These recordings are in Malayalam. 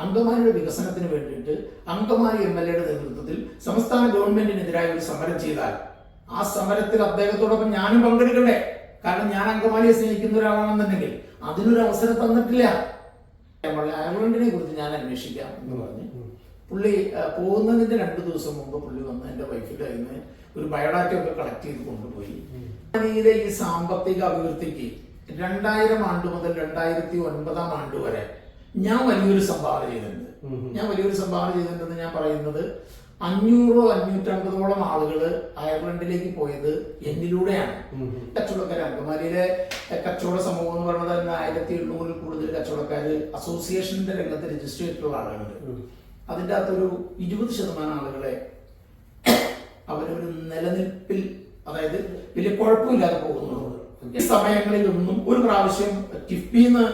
അങ്കമാലിയുടെ വികസനത്തിന് വേണ്ടിയിട്ട് അങ്കമാലി MLA യുടെ നേതൃത്വത്തിൽ സംസ്ഥാന ഗവൺമെന്റിനെതിരായ ഒരു സമരം ചെയ്താൽ ആ സമരത്തിൽ അദ്ദേഹത്തോടൊപ്പം ഞാനും പങ്കെടുക്കണ്ടേ? കാരണം ഞാൻ അങ്കമാലിയെ സ്നേഹിക്കുന്ന ഒരാളാണെന്നുണ്ടെങ്കിൽ അതിനൊരു അവസരം തന്നിട്ടില്ല. അയർലൻഡിനെ കുറിച്ച് ഞാൻ അന്വേഷിക്കാം എന്ന് പറഞ്ഞ് പുള്ളി പോകുന്നതിന്റെ 2 ദിവസം മുമ്പ് പുള്ളി വന്ന് എൻ്റെ വൈഫിന്റെ കയ്യിൽ നിന്ന് ഒരു ബയോഡാറ്റ ഒക്കെ കളക്ട് ചെയ്ത് കൊണ്ടുപോയി. അങ്കമാലിയിലെ ഈ സാമ്പത്തിക അഭിവൃദ്ധിക്ക് 2000 ആണ്ട് മുതൽ 2009 ആണ്ട് വരെ ഞാൻ വലിയൊരു സംഭാവന ചെയ്തിട്ടുണ്ട്. ഞാൻ പറയുന്നത് 500-550 ആളുകൾ അയർലൻഡിലേക്ക് പോയത് എന്നിലൂടെയാണ്. കച്ചവടക്കാർ അങ്കമാലിയിലെ കച്ചവട സമൂഹം എന്ന് പറയുന്നത് 1700 കൂടുതൽ കച്ചവടക്കാര് അസോസിയേഷന്റെ രംഗത്ത് രജിസ്റ്റർ ചെയ്തിട്ടുള്ള ആളുകളുണ്ട്. അതിൻ്റെ അകത്തൊരു 20% ആളുകളെ അവരൊരു നിലനിൽപ്പിൽ, അതായത് വലിയ കുഴപ്പമില്ലാതെ പോകുന്നുള്ളൂ. ഈ സമയങ്ങളിലൊന്നും ഒരു പ്രാവശ്യം കിഫ്ബിന്ന്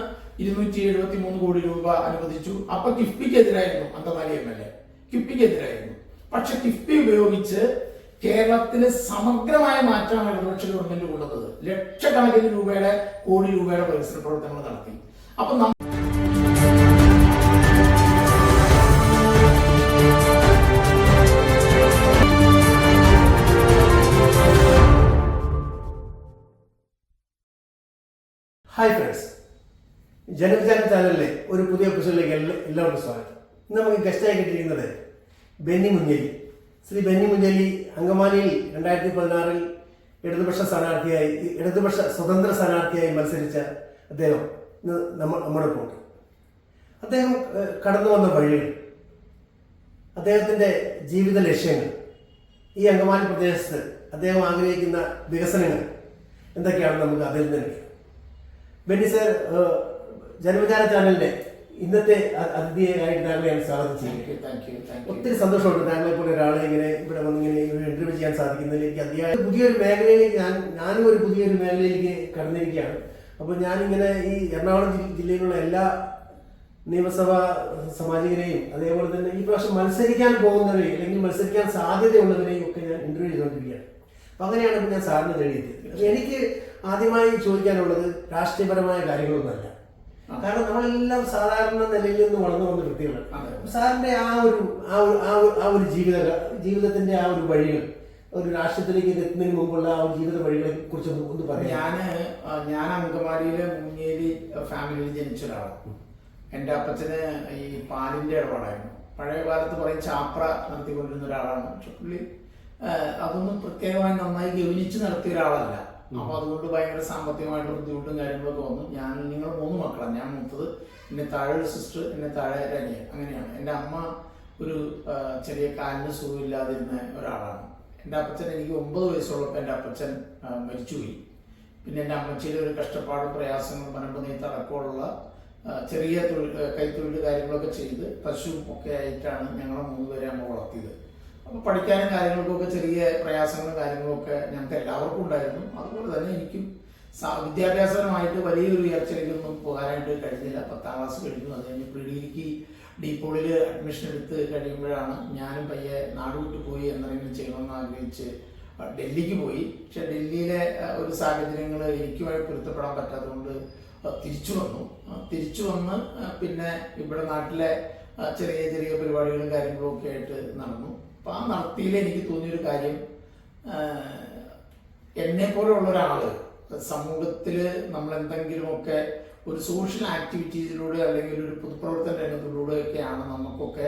273 കോടി രൂപ അനുവദിച്ചു. അപ്പൊ കിഫ്ബിക്കെതിരായിരുന്നു അങ്കമാലി MLA, കിഫ്ബിക്കെതിരായിരുന്നു. പക്ഷെ കിഫ്ബി ഉപയോഗിച്ച് കേരളത്തില് സമഗ്രമായ മാറ്റമാണ് ഇടതുപക്ഷ ഗവൺമെന്റ് കൊണ്ടുവന്നത്. ലക്ഷക്കണക്കിന് കോടി രൂപയുടെ വികസന പ്രവർത്തനങ്ങൾ നടത്തി. അപ്പൊ ഹായ് ഫ്രണ്ട്സ്, ജനവിചാരം ചാനലിലെ ഒരു പുതിയ എപ്പിസോഡിലേക്ക് എല്ലാവർക്കും സ്വാഗതം. ഇന്ന് നമുക്ക് ഗസ്റ്റായി കിട്ടിയിരിക്കുന്നത് ബെന്നി മുഞ്ഞേലി. ശ്രീ ബെന്നി മുഞ്ഞേലി അങ്കമാലിയിൽ 2016 ഇടതുപക്ഷ സ്വതന്ത്ര സ്ഥാനാർത്ഥിയായി മത്സരിച്ച അദ്ദേഹം നമ്മുടെ ഉണ്ട്. അദ്ദേഹം കടന്നു വന്ന വഴികൾ, അദ്ദേഹത്തിന്റെ ജീവിത ലക്ഷ്യങ്ങൾ, ഈ അങ്കമാലി പ്രദേശത്ത് അദ്ദേഹം ആഗ്രഹിക്കുന്ന വികസനങ്ങൾ എന്തൊക്കെയാണെന്ന് നമുക്ക് അതിൽ നിന്ന് ലഭിക്കും. ബെന്നി സർ, ജനവിചാര ചാനലിന്റെ ഇന്നത്തെ അതിഥിയായിട്ട് താങ്കളെ ഞാൻ സ്വാഗതം ചെയ്യുന്നു. ഒത്തിരി സന്തോഷമുണ്ട് താങ്കളെ പോലെ ഒരാളെ ഇങ്ങനെ ഇവിടെ വന്നിങ്ങനെ ഇന്റർവ്യൂ ചെയ്യാൻ സാധിക്കുന്നതിൽ. എനിക്ക് അതിയായ പുതിയൊരു മേഖലയിലേക്ക് ഞാനും ഒരു പുതിയൊരു മേഖലയിലേക്ക് കടന്നിരിക്കുകയാണ്. അപ്പോൾ ഞാനിങ്ങനെ ഈ എറണാകുളം ജില്ലയിലുള്ള എല്ലാ നിയമസഭാ സാമാജികരെയും അതേപോലെ തന്നെ ഈ പ്രാവശ്യം മത്സരിക്കാൻ പോകുന്നവരെയും അല്ലെങ്കിൽ മത്സരിക്കാൻ സാധ്യതയുള്ളവരെയും ഒക്കെ ഞാൻ ഇന്റർവ്യൂ ചെയ്തുകൊണ്ടിരിക്കുകയാണ്. അപ്പൊ അങ്ങനെയാണ് ഞാൻ സാറിന് തേടിയെത്തിയത്. എനിക്ക് ആദ്യമായി ചോദിക്കാനുള്ളത് രാഷ്ട്രീയപരമായ കാര്യങ്ങളൊന്നുമല്ല. കാരണം നമ്മളെല്ലാം സാധാരണ നിലയിൽ നിന്ന് വളർന്നു വന്ന വ്യക്തികളാണ്. സാറിന്റെ ആ ഒരു ജീവിതത്തിന്റെ ആ ഒരു വഴികൾ, ഒരു രാഷ്ട്രീയത്തിലേക്ക് എത്തുന്നതിന് മുമ്പുള്ള ആ ഒരു ജീവിത വഴികളെ കുറിച്ച് ഒന്ന് പറയാം. ഞാൻ അങ്കമാലിയിലെ മുഞ്ഞേലി ഫാമിലിയിൽ ജനിച്ച ഒരാളാണ്. എൻ്റെ അപ്പച്ചന് ഈ പാലിന്റെ ഇടപാടായിരുന്നു. പഴയ കാലത്ത് പറയും ചാപ്ര നടത്തിക്കൊണ്ടിരുന്ന ഒരാളാണ്. പക്ഷെ പുള്ളി അതൊന്നും പ്രത്യേകമായി നന്നായി ഗവനിച്ച് നടത്തിയ ഒരാളല്ല. അപ്പൊ അതുകൊണ്ട് ഭയങ്കര സാമ്പത്തികമായിട്ടുള്ള ബുദ്ധിമുട്ടും കാര്യങ്ങളൊക്കെ വന്നു. നിങ്ങൾ 3 മക്കളാണ്. ഞാൻ മൂത്തത്, എന്നെ താഴെ ഒരു സിസ്റ്റർ, എന്നെ താഴെ ഒരു അനിയൻ. അങ്ങനെയാണ്. എൻ്റെ അമ്മ ഒരു ചെറിയ കാലിന് സുഖമില്ലാതിരുന്ന ഒരാളാണ്. എൻ്റെ അപ്പച്ചൻ, എനിക്ക് 9 വയസ്സുള്ളപ്പോൾ എൻ്റെ അപ്പച്ചൻ മരിച്ചുപോയി. പിന്നെ എൻ്റെ അമ്മച്ചിയുടെ ഒരു കഷ്ടപ്പാടും പ്രയാസങ്ങളും പനമ്പ് നെയ്ത്തടക്കമുള്ള ചെറിയ കൈത്തൊഴിൽ കാര്യങ്ങളൊക്കെ ചെയ്ത് പശു ഒക്കെ ആയിട്ടാണ് ഞങ്ങളെ 3 പേരെ അമ്മ വളർത്തിയത്. അപ്പോൾ പഠിക്കാനും കാര്യങ്ങൾക്കൊക്കെ ചെറിയ പ്രയാസങ്ങളും കാര്യങ്ങളൊക്കെ ഞങ്ങൾക്ക് എല്ലാവർക്കും ഉണ്ടായിരുന്നു. അതുപോലെ തന്നെ എനിക്കും വിദ്യാഭ്യാസപരമായിട്ട് വലിയൊരു ഉയർച്ചയിലേക്കൊന്നും പോകാനായിട്ട് കഴിഞ്ഞില്ല. 10ാം ക്ലാസ് കഴിഞ്ഞു. അത് കഴിഞ്ഞ് പ്രീഡിഗ്രിക്ക് ഡീപോളിൽ അഡ്മിഷൻ എടുത്ത് കഴിയുമ്പോഴാണ് ഞാനും പയ്യെ നാട് വിട്ടു പോയി എന്തെങ്കിലും ചെയ്യണമെന്ന് ആഗ്രഹിച്ച് ഡൽഹിക്ക് പോയി. പക്ഷെ ഡൽഹിയിലെ ഒരു സാഹചര്യങ്ങൾ എനിക്കുമായി പൊരുത്തപ്പെടാൻ പറ്റാത്തതുകൊണ്ട് തിരിച്ചു വന്ന് പിന്നെ ഇവിടെ നാട്ടിലെ ചെറിയ പരിപാടികളും കാര്യങ്ങളും ഒക്കെ ആയിട്ട് നടന്നു. അപ്പൊ ആ നടത്തിയിൽ എനിക്ക് തോന്നിയൊരു കാര്യം, എന്നെ പോലെയുള്ള ഒരാള് സമൂഹത്തില് നമ്മൾ എന്തെങ്കിലുമൊക്കെ ഒരു സോഷ്യൽ ആക്ടിവിറ്റീസിലൂടെ അല്ലെങ്കിൽ ഒരു പൊതുപ്രവർത്തന രംഗത്തിലൂടെയൊക്കെയാണ് നമുക്കൊക്കെ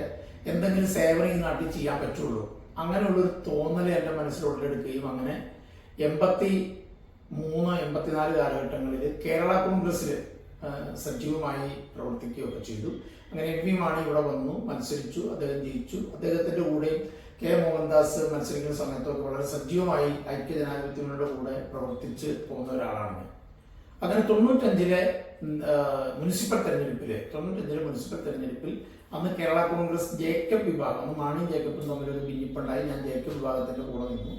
എന്തെങ്കിലും സേവനം ഈ നാട്ടിൽ ചെയ്യാൻ പറ്റുള്ളൂ. അങ്ങനെയുള്ളൊരു തോന്നൽ എൻ്റെ മനസ്സിലുള്ളെടുക്കുകയും അങ്ങനെ 83-84 കാലഘട്ടങ്ങളിൽ കേരള കോൺഗ്രസ്സിൽ സജീവമായി പ്രവർത്തിക്കുകയൊക്കെ ചെയ്തു. അങ്ങനെ MV മാണി ഇവിടെ വന്നു, മത്സരിച്ചു, അദ്ദേഹം ജയിച്ചു. അദ്ദേഹത്തിന്റെ കൂടെയും കെ മോഹൻദാസ് മത്സരിക്കുന്ന സമയത്തൊക്കെ വളരെ സജീവമായി ഐക്യജനാധിപത്യങ്ങളുടെ കൂടെ പ്രവർത്തിച്ച് പോകുന്ന ഒരാളാണ്. അങ്ങനെ 95 മുനിസിപ്പൽ തെരഞ്ഞെടുപ്പിൽ അന്ന് കേരള കോൺഗ്രസ് ജേക്കബ് വിഭാഗം, അന്ന് മാണിയും ജേക്കബും തമ്മിലൊരു ഭിന്നിപ്പുണ്ടായി. ഞാൻ ജേക്കബ് വിഭാഗത്തിന്റെ കൂടെ നിന്നു.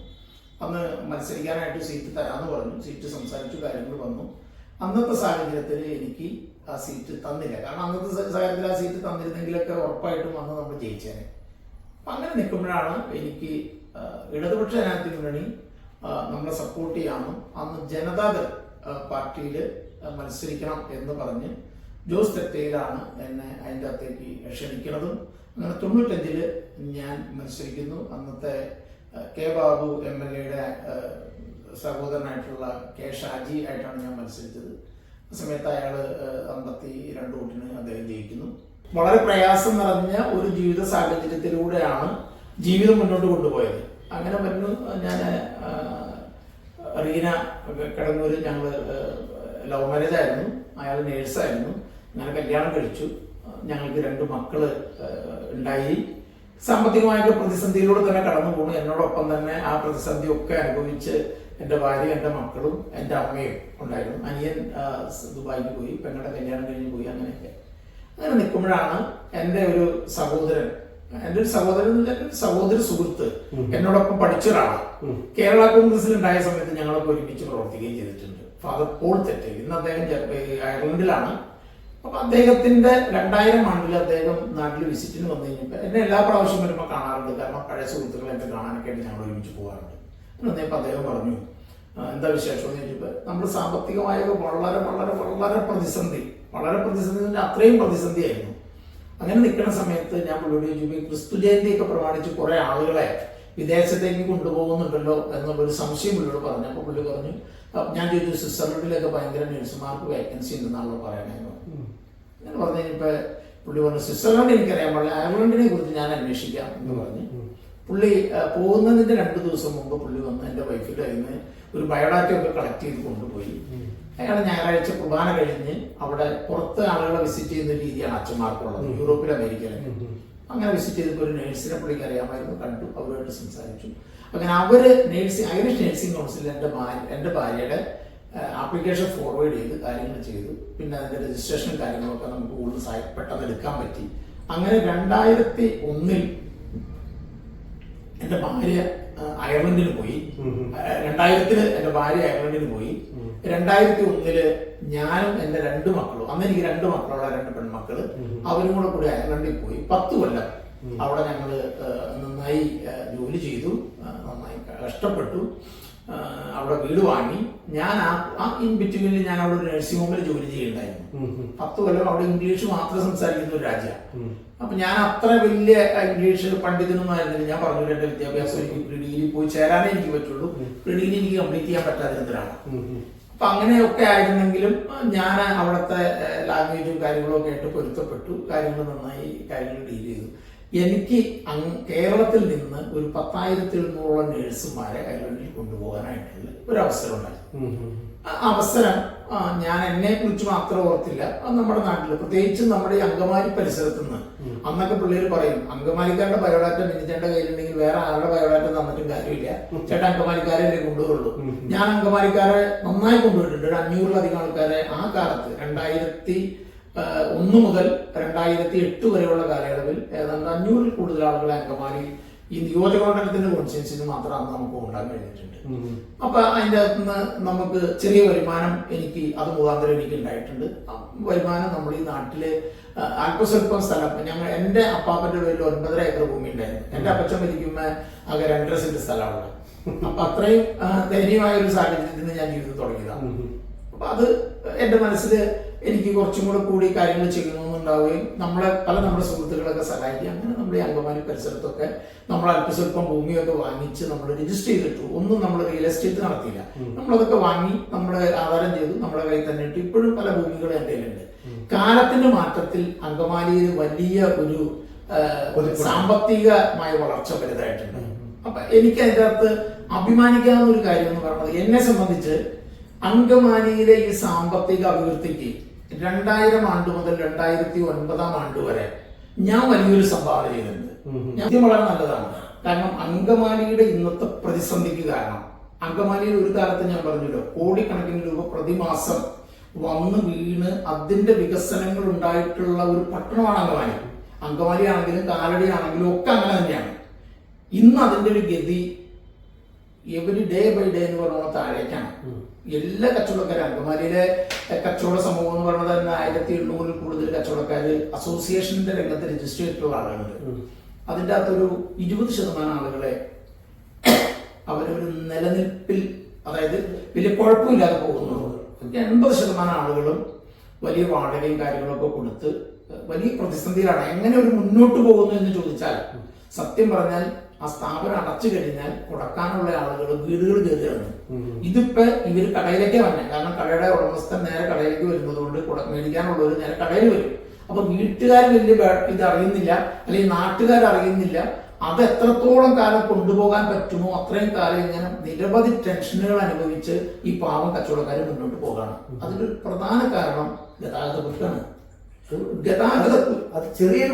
അന്ന് മത്സരിക്കാനായിട്ട് സീറ്റ് തരാമെന്ന് പറഞ്ഞു. സീറ്റ് സംസാരിച്ചു, കാര്യങ്ങൾ വന്നു. അന്നത്തെ സാഹചര്യത്തിൽ എനിക്ക് ആ സീറ്റ് തന്നില്ല. കാരണം അന്നത്തെ സാഹചര്യത്തിൽ ആ സീറ്റ് തന്നിരുന്നെങ്കിലൊക്കെ ഉറപ്പായിട്ടും അന്ന് നമ്മൾ ജയിച്ചേനെ. അപ്പം അങ്ങനെ നിൽക്കുമ്പോഴാണ് എനിക്ക് ഇടതുപക്ഷ ജനാധിപത്യ മുന്നണി നമ്മളെ സപ്പോർട്ട് ചെയ്യാമെന്നും അന്ന് ജനതാദൾ പാർട്ടിയിൽ മത്സരിക്കണം എന്ന് പറഞ്ഞ് ജോസ് തെറ്റയിലാണ് എന്നെ അതിൻ്റെ അകത്തേക്ക് ക്ഷണിക്കുന്നതും. അങ്ങനെ 95 ഞാൻ മത്സരിക്കുന്നു. അന്നത്തെ കെ ബാബു MLA സഹോദരനായിട്ടുള്ള കെ ഷാജി ആയിട്ടാണ് ഞാൻ മത്സരിച്ചത്. ആ സമയത്ത് അയാൾ 52 വോട്ടിന് അദ്ദേഹം ജയിക്കുന്നു. വളരെ പ്രയാസം നിറഞ്ഞ ഒരു ജീവിത സാഹചര്യത്തിലൂടെയാണ് ജീവിതം മുന്നോട്ട് കൊണ്ടുപോയത്. അങ്ങനെ പറഞ്ഞു. ഞാൻ റീന കിടങ്ങൂര്, ഞങ്ങൾ ലവ് മാരേജ് ആയിരുന്നു. അയാൾ നേഴ്സായിരുന്നു. ഞാൻ കല്യാണം കഴിച്ചു. ഞങ്ങൾക്ക് 2 മക്കള് ഉണ്ടായി. സാമ്പത്തികമായിട്ട് പ്രതിസന്ധിയിലൂടെ തന്നെ കടന്നു പോകുന്നു. എന്നോടൊപ്പം തന്നെ ആ പ്രതിസന്ധി ഒക്കെ അനുഭവിച്ച് എൻ്റെ ഭാര്യ, എൻ്റെ മക്കളും എൻ്റെ അമ്മയും ഉണ്ടായിരുന്നു. അനിയൻ ദുബായിക്ക് പോയി, പെങ്ങളുടെ കല്യാണം കഴിഞ്ഞ് പോയി. അങ്ങനെയൊക്കെ അങ്ങനെ നിൽക്കുമ്പോഴാണ് എൻ്റെ ഒരു സഹോദരൻ, എൻ്റെ ഒരു സഹോദര സുഹൃത്ത്, എന്നോടൊപ്പം പഠിച്ച ഒരാളാണ്. കേരള കോൺഗ്രസിൽ ഉണ്ടായ സമയത്ത് ഞങ്ങളൊക്കെ ഒരുമിച്ച് പ്രവർത്തിക്കുകയും ചെയ്തിട്ടുണ്ട്. Father Paul Thettayil. ഇന്ന് അദ്ദേഹം അയർലൻഡിലാണ്. അപ്പൊ അദ്ദേഹത്തിന്റെ 2000 ആണ്ടിൽ അദ്ദേഹം നാട്ടിൽ വിസിറ്റിന് വന്നു കഴിഞ്ഞപ്പോൾ എന്നെ എല്ലാ പ്രാവശ്യം വരുമ്പോൾ കാണാറുണ്ട്. കാരണം പഴയ സുഹൃത്തുക്കളെ എന്നെ കാണാനൊക്കെ ആയിട്ട് ഞങ്ങൾ ഒരുമിച്ച് പോകാറുണ്ട്. വന്നപ്പോൾ അദ്ദേഹം പറഞ്ഞു, എന്താ വിശേഷം എന്ന് ചോദിച്ചപ്പോൾ നമ്മൾ സാമ്പത്തികമായ വളരെ വളരെ വളരെ പ്രതിസന്ധി, അത്രയും പ്രതിസന്ധിയായിരുന്നു. അങ്ങനെ നിൽക്കുന്ന സമയത്ത് ഞാൻ പുള്ളിയോട് ചോദിച്ചു, ക്രിസ്തു ജയന്തിയൊക്കെ പ്രമാണിച്ച് കുറെ ആളുകളെ വിദേശത്തേക്ക് കൊണ്ടുപോകുന്നുണ്ടല്ലോ എന്നുള്ളൊരു സംശയം പുള്ളിയോട് പറഞ്ഞു. അപ്പോൾ പുള്ളി പറഞ്ഞു, ഞാൻ ചോദിച്ചു സ്വിറ്റ്സർലൻഡിലൊക്കെ ഭയങ്കര നഴ്സുമാർക്ക് വേക്കൻസി ഉണ്ടെന്നാണല്ലോ പറയണേന്ന്. അങ്ങനെ പറഞ്ഞു കഴിഞ്ഞപ്പോൾ പുള്ളി പറഞ്ഞു, സ്വിറ്റ്സർലൻഡ് എനിക്കറിയാൻ പാടില്ല, അയർലൻഡിനെ കുറിച്ച് ഞാൻ അന്വേഷിക്കാം എന്ന് പറഞ്ഞു. പുള്ളി പോകുന്നതിന്റെ 2 ദിവസം മുമ്പ് പുള്ളി വന്ന് എൻ്റെ വൈഫിൻ്റെ കയ്യിൽ നിന്ന് ഒരു ബയോഡാറ്റ ഒക്കെ കളക്ട് ചെയ്ത് കൊണ്ടുപോയി. അയാൾ ഞായറാഴ്ച കുർബാന കഴിഞ്ഞ് അവിടെ പുറത്ത് ആളുകളെ വിസിറ്റ് ചെയ്യുന്ന രീതിയാണ് അച്ഛന്മാർക്കുള്ളത്, യൂറോപ്പിലും അമേരിക്കയിലൊക്കെ. അങ്ങനെ വിസിറ്റ് ചെയ്തപ്പോൾ ഒരു നേഴ്സിനെ പുള്ളിക്ക് അറിയാമായിരുന്നു, കണ്ടു, അവരുമായിട്ട് സംസാരിച്ചു. അങ്ങനെ അവര് ഐറിഷ് നേഴ്സിംഗ് കൗൺസിലിൽ എൻ്റെ ഭാര്യയുടെ ആപ്ലിക്കേഷൻ ഫോർവേഡ് ചെയ്ത് കാര്യങ്ങൾ ചെയ്തു. പിന്നെ അതിന്റെ രജിസ്ട്രേഷൻ കാര്യങ്ങളൊക്കെ നമുക്ക് കൂടുതൽ പെട്ടെന്ന് എടുക്കാൻ പറ്റി. അങ്ങനെ 2001 എൻ്റെ ഭാര്യ അയർലൻഡിന് പോയി. 2000 എൻ്റെ ഭാര്യ അയർലൻഡിന് പോയി. 2001 ഞാനും എൻ്റെ 2 മക്കളും, അന്ന് എനിക്ക് 2 മക്കളുള്ള 2 പെൺമക്കള്, അവരും കൂടി അയർലൻഡിൽ പോയി. 10 കൊല്ലം അവിടെ ഞങ്ങള് നന്നായി ജോലി ചെയ്തു, നന്നായി കഷ്ടപ്പെട്ടു. അവിടെ വീട് വാങ്ങി. ഞാൻ ആ ഇൻ ബിറ്റ്വീനിൽ ഞാൻ അവിടെ ഒരു നഴ്സിംഗ് ഹോമിൽ ജോലി ചെയ്യുന്നുണ്ടായിരുന്നു. 10 കൊല്ലം അവിടെ ഇംഗ്ലീഷ് മാത്രം സംസാരിക്കുന്ന ഒരു രാജ്യമാണ്. അപ്പൊ ഞാൻ അത്ര വലിയ ഇംഗ്ലീഷ് പണ്ഡിതനൊന്നും ആയിരുന്നില്ല. ഞാൻ പറഞ്ഞു, എന്റെ വിദ്യാഭ്യാസം എനിക്ക് പ്രീഡിഗ്രി പോയി ചേരാനേ എനിക്ക് പറ്റുള്ളൂ, പ്രീഡിഗ്രി എനിക്ക് കംപ്ലീറ്റ് ചെയ്യാൻ പറ്റാതിരുന്നതാണ്. അപ്പൊ അങ്ങനെയൊക്കെ ആയിരുന്നെങ്കിലും ഞാൻ അവിടുത്തെ ലാംഗ്വേജും കാര്യങ്ങളും ഒക്കെ ആയിട്ട് പൊരുത്തപ്പെട്ടു. കാര്യങ്ങൾ നന്നായി ഡീൽ ചെയ്തു. എനിക്ക് കേരളത്തിൽ നിന്ന് ഒരു 10,200 നേഴ്സുമാരെ അയർലൻഡിൽ കൊണ്ടുപോകാനായിട്ടുള്ള ഒരു അവസരം ഉണ്ടായി. അവസരം ഞാൻ എന്നെ കുറിച്ച് മാത്രം ഓർത്തില്ല, നമ്മുടെ നാട്ടില് പ്രത്യേകിച്ച് നമ്മുടെ ഈ അങ്കമാലി പരിസരത്ത് നിന്ന് അന്നൊക്കെ പിള്ളേർ പറയും, അങ്കമാലിക്കാരുടെ ബയോഡാറ്റ മിനിച്ചേണ്ട കയ്യിലുണ്ടെങ്കിൽ വേറെ ആരുടെ ബയോഡാറ്റ തന്നിട്ടും കാര്യമില്ല, ചേട്ടാ അങ്കമാലിക്കാരെ കൊണ്ടുപോകുള്ളൂ. ഞാൻ അങ്കമാലിക്കാരെ നന്നായി കൊണ്ടുപോയിട്ടുണ്ട്. 500-ലധികം ആൾക്കാരെ ആ കാലത്ത് 2001 മുതൽ 2008 വരെയുള്ള കാലയളവിൽ ഏതാണ്ട് 500-ൽ കൂടുതൽ ആളുകളെ അങ്കമാലി ഈ നിയോജകമണ്ഡലത്തിന്റെ കോൺസ്റ്റിറ്റ്യൻസിന് മാത്രം അന്ന് നമുക്ക് ഉണ്ടാകാൻ കഴിഞ്ഞിട്ടുണ്ട്. അപ്പൊ അതിൻ്റെ അകത്തുനിന്ന് നമുക്ക് ചെറിയ വരുമാനം എനിക്ക് അത് മുഖാന്തരം എനിക്ക് ഉണ്ടായിട്ടുണ്ട്. വരുമാനം നമ്മൾ ഈ നാട്ടില് അല്പസ്വല്പം സ്ഥലം, എന്റെ അപ്പാപ്പന്റെ പേരിൽ 9.5 ഏക്കർ ഭൂമി ഉണ്ടായിരുന്നു. എന്റെ അപ്പച്ചൻ മരിക്കുമ്പോ ആകെ 2.5 സെന്റ് സ്ഥലമാണ്. അപ്പൊ അത്രയും ദയനീയമായ ഒരു സാഹചര്യത്തിൽ നിന്ന് ഞാൻ ജീവിതം തുടങ്ങിയതാണ്. അപ്പൊ അത് എന്റെ മനസ്സിൽ എനിക്ക് കുറച്ചും കൂടി കാര്യങ്ങൾ ചെയ്യണമെന്നുണ്ടാവുകയും നമ്മുടെ സുഹൃത്തുക്കളൊക്കെ സഹായിക്കുക. അങ്ങനെ നമ്മുടെ ഈ അങ്കമാലി പരിസരത്തൊക്കെ നമ്മൾ അല്പസ്വല്പം ഭൂമിയൊക്കെ വാങ്ങിച്ച് നമ്മൾ രജിസ്റ്റർ ചെയ്തിട്ടു. ഒന്നും നമ്മൾ റിയൽ എസ്റ്റേറ്റ് നടത്തിയില്ല. നമ്മളതൊക്കെ വാങ്ങി നമ്മുടെ ആധാരം ചെയ്തു, നമ്മുടെ കയ്യിൽ തന്നെ ഇട്ടു. ഇപ്പോഴും പല ഭൂമികളും എൻ്റെ കയ്യിലുണ്ട്. കാലത്തിന്റെ മാറ്റത്തിൽ അങ്കമാലിയിൽ വലിയ ഒരു സാമ്പത്തികമായ വളർച്ച വലുതായിട്ടുണ്ട്. അപ്പൊ എനിക്ക് അതിൻ്റെ അകത്ത് അഭിമാനിക്കാവുന്ന ഒരു കാര്യം എന്ന് പറയുന്നത്, എന്നെ സംബന്ധിച്ച് അങ്കമാലിയിലെ ഈ സാമ്പത്തിക അഭിവൃദ്ധിക്ക് 2000 ആണ്ട് മുതൽ 2009 ആണ്ട് വരെ ഞാൻ വലിയൊരു സംഭാവന ചെയ്തിട്ടുണ്ട്. ഞാൻ വളരെ നല്ലതാണ്. കാരണം അങ്കമാലിയുടെ ഇന്നത്തെ പ്രതിസന്ധിക്ക് കാരണം, അങ്കമാലിയിൽ ഒരു കാലത്ത് ഞാൻ പറഞ്ഞല്ലോ, കോടിക്കണക്കിന് രൂപ പ്രതിമാസം വന്ന് വീണ് അതിന്റെ വികസനങ്ങൾ ഉണ്ടായിട്ടുള്ള ഒരു പട്ടണമാണ് അങ്കമാലി. അങ്കമാലി ആണെങ്കിലും കാലടി ആണെങ്കിലും ഒക്കെ അങ്ങനെ തന്നെയാണ്. ഇന്ന് അതിന്റെ ഒരു ഗതി എവരി ഡേ ബൈ ഡേ എന്ന് പറഞ്ഞ താഴേക്കാണ്. എല്ലാ കച്ചവടക്കാരും, അങ്കമാലിയിലെ കച്ചവട സമൂഹം എന്ന് പറയുന്നത് തന്നെ 1800-ൽ കൂടുതൽ കച്ചവടക്കാര് അസോസിയേഷന്റെ രംഗത്ത് രജിസ്റ്റർ ചെയ്തിട്ടുള്ള ആളുകളുണ്ട്. അതിൻ്റെ അകത്തൊരു 20% ആളുകളെ അവരൊരു നിലനിൽപ്പിൽ, അതായത് വലിയ കുഴപ്പമില്ലാതെ പോകുന്നുള്ളൂ. 80% ആളുകളും വലിയ വാടകയും കാര്യങ്ങളൊക്കെ കൊടുത്ത് വലിയ പ്രതിസന്ധിയിലാണ്. എങ്ങനെ ഒരു മുന്നോട്ട് പോകുന്നു എന്ന് ചോദിച്ചാൽ സത്യം പറഞ്ഞാൽ ആ സ്ഥാപനം അടച്ചു കഴിഞ്ഞാൽ കൊടുക്കാനുള്ള ആളുകൾ വീടുകൾ കയറുകയാണ്. ഇതിപ്പോ ഇവര് കടയിലേക്കേ വന്നെ, കാരണം കടയുടെ ഉടമസ്ഥൻ നേരെ കടയിലേക്ക് വരുന്നത് കൊണ്ട് മേടിക്കാനുള്ളവർ നേരെ കടയിൽ വരും. അപ്പൊ വീട്ടുകാർ വലിയ ഇത് അറിയുന്നില്ല, അല്ലെങ്കിൽ നാട്ടുകാർ അറിയുന്നില്ല. അത് എത്രത്തോളം കാലം കൊണ്ടുപോകാൻ പറ്റുമോ അത്രയും കാലം ഇങ്ങനെ നിരവധി ടെൻഷനുകൾ അനുഭവിച്ച് ഈ പാവം കച്ചവടക്കാർ മുന്നോട്ട് പോകാണ്. അതിലൊരു പ്രധാന കാരണം ഗതാഗത കുരുക്കാണ്. ഗതാഗത അത് ചെറിയൊരു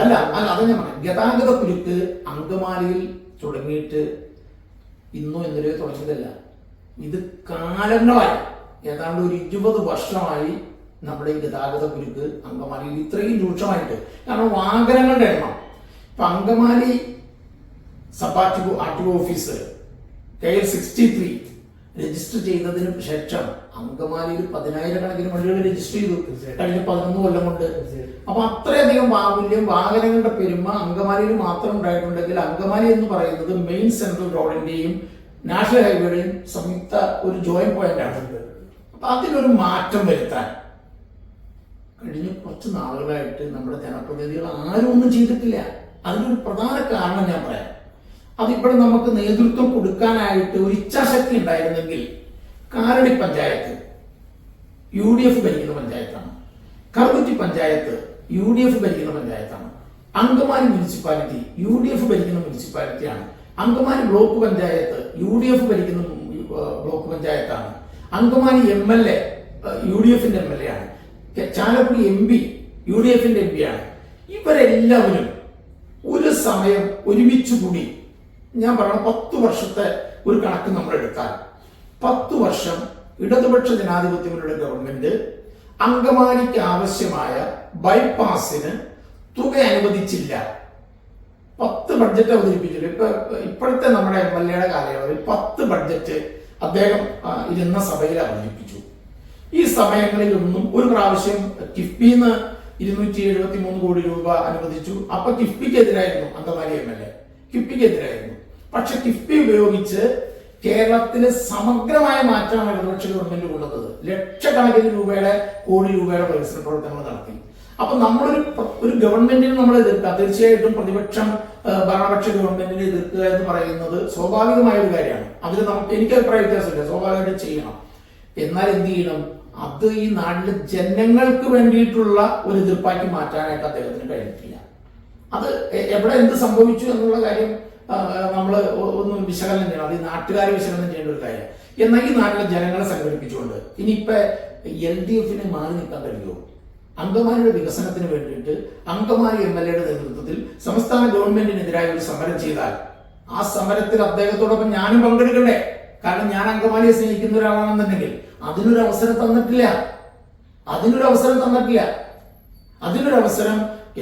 അല്ല അല്ല അത് ഞാൻ പറയാം. ഗതാഗത കുരുക്ക് അങ്കമാലിയിൽ തുടങ്ങിയിട്ട് ഇന്നോ ഇന്നലെയോ തുടങ്ങിയതല്ല. ഇത് കാലങ്ങളായി, ഏതാണ്ട് ഒരു 20 വർഷമായി നമ്മുടെ ഈ ഗതാഗത കുരുക്ക് അങ്കമാലിയിൽ ഇത്രയും രൂക്ഷമായിട്ട്. കാരണം വാഹനങ്ങളുടെ എണ്ണം ഇപ്പൊ Angamaly sub RTO office KL 63 register ചെയ്തതിന് ശേഷം അങ്കമാലിയിൽ 10,000 വണ്ടികൾ രജിസ്റ്റർ ചെയ്തു കഴിഞ്ഞ 11 കൊല്ലം കൊണ്ട്. അപ്പൊ അത്രയധികം ബാഹുല്യം, വാഹനങ്ങളുടെ പെരുമ അങ്കമാലിയിൽ മാത്രം ഉണ്ടായിട്ടുണ്ടെങ്കിൽ അങ്കമാലി എന്ന് പറയുന്നത് മെയിൻ സെൻട്രൽ റോഡിന്റെയും നാഷണൽ ഹൈവേയുടെയും സംയുക്ത ഒരു ജോയിന്റ് പോയിന്റ് ആണ്. അപ്പൊ അതിനൊരു മാറ്റം വരുത്താൻ കഴിഞ്ഞ കുറച്ച് നാളുകളായിട്ട് നമ്മുടെ ജനപ്രതിനിധികൾ ആരും ഒന്നും ചെയ്തിട്ടില്ല. അതിനൊരു പ്രധാന കാരണം ഞാൻ പറയാം. അതിവിടെ നമുക്ക് നേതൃത്വം കൊടുക്കാനായിട്ട് ഒരു ഇച്ഛാശക്തി ഉണ്ടായിരുന്നെങ്കിൽ കാലടി പഞ്ചായത്ത് UDF ഭരിക്കുന്ന പഞ്ചായത്താണ്, കറുകുറ്റി പഞ്ചായത്ത് UDF ഭരിക്കുന്ന പഞ്ചായത്താണ്, അങ്കമാലി മുനിസിപ്പാലിറ്റി UDF ഭരിക്കുന്ന മുനിസിപ്പാലിറ്റിയാണ്, അങ്കമാലി ബ്ലോക്ക് പഞ്ചായത്ത് UDF ഭരിക്കുന്ന ബ്ലോക്ക് പഞ്ചായത്താണ്, അങ്കമാലി MLA UDFന്റെ MLA ആണ്, ചാലക്കുടി MP UDFന്റെ MP ആണ്. ഇവരെല്ലാവരും ഒരു സമയം ഒരുമിച്ച് കൂടി, ഞാൻ പറയണം 10 വർഷത്തെ ഒരു കണക്ക് നമ്മൾ എടുത്താൽ 10 വർഷം ഇടതുപക്ഷ ജനാധിപത്യങ്ങളുടെ ഗവൺമെന്റ് അങ്കമാലിക്ക് ആവശ്യമായ ബൈപ്പാസിന് തുക അനുവദിച്ചില്ല. 10 ബഡ്ജറ്റ് അവതരിപ്പിച്ചില്ല. ഇപ്പോഴത്തെ നമ്മുടെ MLA കാലയളവിൽ 10 ബഡ്ജറ്റ് അദ്ദേഹം ഇരുന്ന സഭയിൽ അവതരിപ്പിച്ചു. ഈ സമയങ്ങളിലൊന്നും ഒരു പ്രാവശ്യം കിഫ്ബിന്ന് 273 കോടി രൂപ അനുവദിച്ചു. അപ്പൊ കിഫ്ബിക്കെതിരായിരുന്നു അങ്കമാലി MLA, കിഫ്ബിക്കെതിരായിരുന്നു. പക്ഷെ കിഫ്ബി ഉപയോഗിച്ച് കേരളത്തില് സമഗ്രമായ മാറ്റമാണ് ഇടതുപക്ഷ ഗവൺമെന്റ് കൊണ്ടുവന്നത്. ലക്ഷക്കണക്കിന് കോടി രൂപയുടെ വികസന പ്രവർത്തനങ്ങൾ നടത്തി. അപ്പൊ നമ്മളൊരു ഗവൺമെന്റിനെ നമ്മൾ എതിർക്കുക, തീർച്ചയായിട്ടും പ്രതിപക്ഷം ഭരണപക്ഷ ഗവൺമെന്റിനെ എതിർക്കുക എന്ന് പറയുന്നത് സ്വാഭാവികമായ ഒരു കാര്യമാണ്. അതിൽ എനിക്ക് അഭിപ്രായ വ്യത്യാസമില്ല, സ്വാഭാവികമായിട്ട് ചെയ്യണം. എന്നാൽ എന്ത് ചെയ്യണം? അത് ഈ നാട്ടിലെ ജനങ്ങൾക്ക് വേണ്ടിയിട്ടുള്ള ഒരു എതിർപ്പാക്കി മാറ്റാനായിട്ട് അദ്ദേഹത്തിന് കഴിഞ്ഞിട്ടില്ല. അത് എവിടെ എന്ത് സംഭവിച്ചു എന്നുള്ള കാര്യം നമ്മൾ ഒന്ന് വിശകലനം ചെയ്യണം. അത് ഈ നാട്ടുകാരെ വിശകലനം ചെയ്യേണ്ട ഒരു കാര്യം. എന്നാൽ ഈ നാട്ടിലെ ജനങ്ങളെ സംഘടിപ്പിച്ചുകൊണ്ട് ഇനിയിപ്പോ LDFന് മാറി നിൽക്കാൻ കഴിയുമോ? അങ്കമാലിയുടെ വികസനത്തിന് വേണ്ടിയിട്ട് അങ്കമാലി MLAയുടെ നേതൃത്വത്തിൽ സംസ്ഥാന ഗവൺമെന്റിനെതിരായ ഒരു സമരം ചെയ്താൽ ആ സമരത്തിൽ അദ്ദേഹത്തോടൊപ്പം ഞാനും പങ്കെടുക്കണ്ടേ? കാരണം ഞാൻ അങ്കമാലിയെ സ്നേഹിക്കുന്ന ഒരാളാണെന്നുണ്ടെങ്കിൽ അതിനൊരു അവസരം തന്നിട്ടില്ല. അതിനൊരു അവസരം